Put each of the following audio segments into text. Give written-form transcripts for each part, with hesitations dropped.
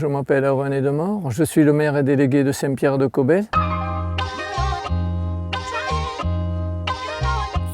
Je m'appelle René Demort, je suis le maire et délégué de Saint-Pierre-de-Cobel.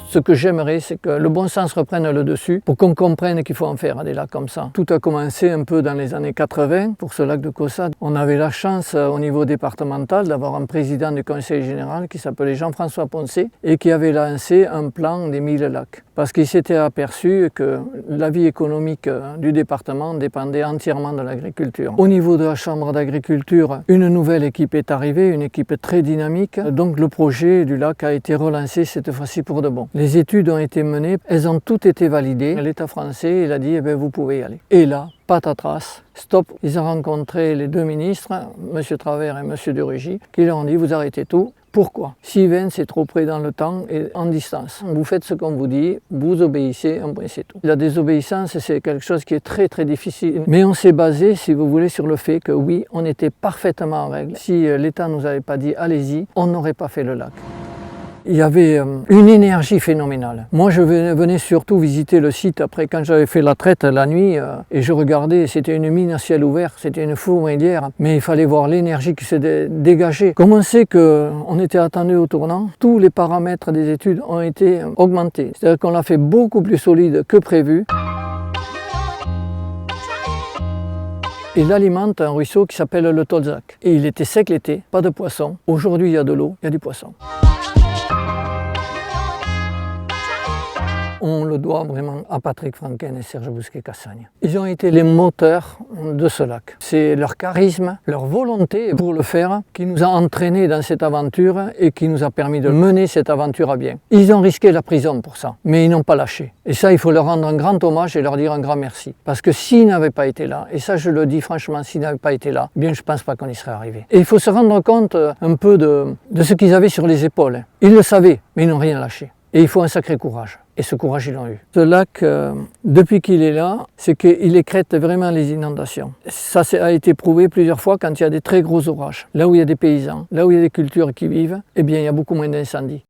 Ce que j'aimerais, c'est que le bon sens reprenne le dessus pour qu'on comprenne qu'il faut en faire des lacs comme ça. Tout a commencé un peu dans les années 80 pour ce lac de Caussade. On avait la chance au niveau départemental d'avoir un président du conseil général qui s'appelait Jean-François Poncet et qui avait lancé un plan des 1000 lacs. Parce qu'il s'était aperçu que la vie économique du département dépendait entièrement de l'agriculture. Au niveau de la chambre d'agriculture, une nouvelle équipe est arrivée, une équipe très dynamique. Donc le projet du lac a été relancé cette fois-ci pour de bon. Les études ont été menées, elles ont toutes été validées. L'État français, il a dit, vous pouvez y aller. Et là, patatras, stop. Ils ont rencontré les deux ministres, M. Travers et M. de Rugy, qui leur ont dit, vous arrêtez tout. Pourquoi? Si Vence c'est trop près dans le temps et en distance. Vous faites ce qu'on vous dit, vous obéissez, un point c'est tout. La désobéissance, c'est quelque chose qui est très très difficile. Mais on s'est basé, si vous voulez, sur le fait que oui, on était parfaitement en règle. Si l'État nous avait pas dit allez-y, on n'aurait pas fait le lac. Il y avait une énergie phénoménale. Moi, je venais surtout visiter le site après quand j'avais fait la traite la nuit et je regardais, c'était une mine à ciel ouvert, c'était une fourmilière, mais il fallait voir l'énergie qui se dégageait. Comme on sait qu'on était attendu au tournant, tous les paramètres des études ont été augmentés. C'est-à-dire qu'on l'a fait beaucoup plus solide que prévu. Il alimente un ruisseau qui s'appelle le Tolzac. Et il était sec l'été, pas de poissons. Aujourd'hui, il y a de l'eau, il y a du poisson. On le doit vraiment à Patrick Franken et Serge Bousquet-Cassagne. Ils ont été les moteurs de ce lac. C'est leur charisme, leur volonté pour le faire qui nous a entraînés dans cette aventure et qui nous a permis de mener cette aventure à bien. Ils ont risqué la prison pour ça, mais ils n'ont pas lâché. Et ça, il faut leur rendre un grand hommage et leur dire un grand merci. Parce que s'ils n'avaient pas été là, et ça je le dis franchement, s'ils n'avaient pas été là, bien je ne pense pas qu'on y serait arrivé. Et il faut se rendre compte un peu de ce qu'ils avaient sur les épaules. Ils le savaient, mais ils n'ont rien lâché. Et il faut un sacré courage. Et ce courage, ils l'ont eu. Ce lac, depuis qu'il est là, c'est qu'il écrète vraiment les inondations. Ça a été prouvé plusieurs fois quand il y a des très gros orages. Là où il y a des paysans, là où il y a des cultures qui vivent, eh bien, il y a beaucoup moins d'incendies.